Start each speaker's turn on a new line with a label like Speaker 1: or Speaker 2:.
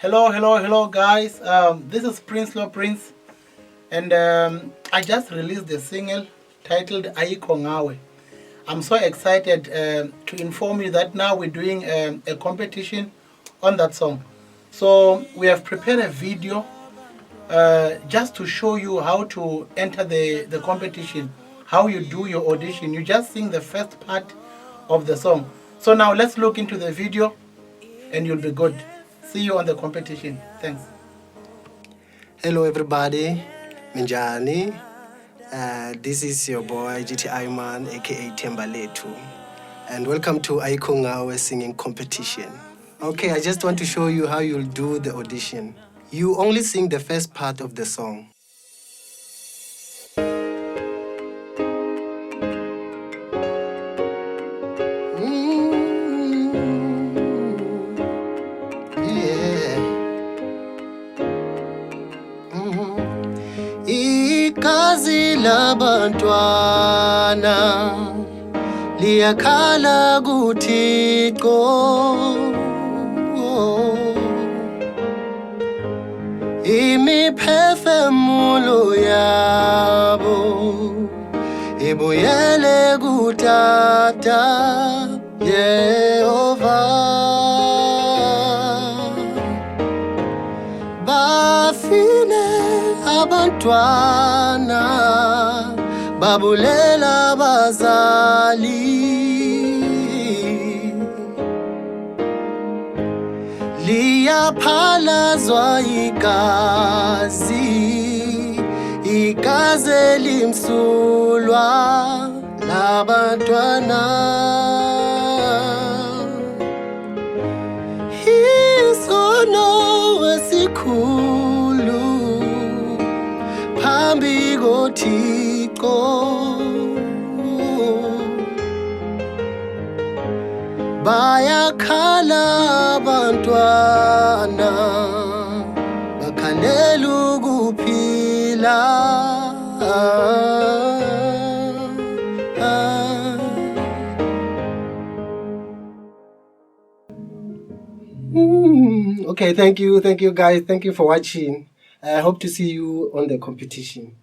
Speaker 1: Hello, guys. This is Prince Law Prince, and I just released the single titled Ayikho Ngawe. I'm so excited to inform you that now we're doing a competition on that song. So we have prepared a video just to show you how to enter the competition, how you do your audition. You just sing the first part of the song. So now let's look into the video and you'll be good. See you on the competition. Thanks.
Speaker 2: Hello everybody, Minjani. This is your boy GTI Man, aka Tembaletu. And welcome to Ayikho Ngawe singing competition. Okay, I just want to show you how you'll do the audition. You only sing the first part of the song. Igazi labantwana liyakhala kuThixo, imiphefumulo yabo ibuyele kuTata Yehova. Bafile abantwana babulela bazali, liyaphalazwa igazi elimsulwa labantwana. Isono esikhulu phambi koThixo, bayakhala abantwana bakhalela ukuphila. Okay, thank you guys. Thank you for watching. I hope to see you on the competition.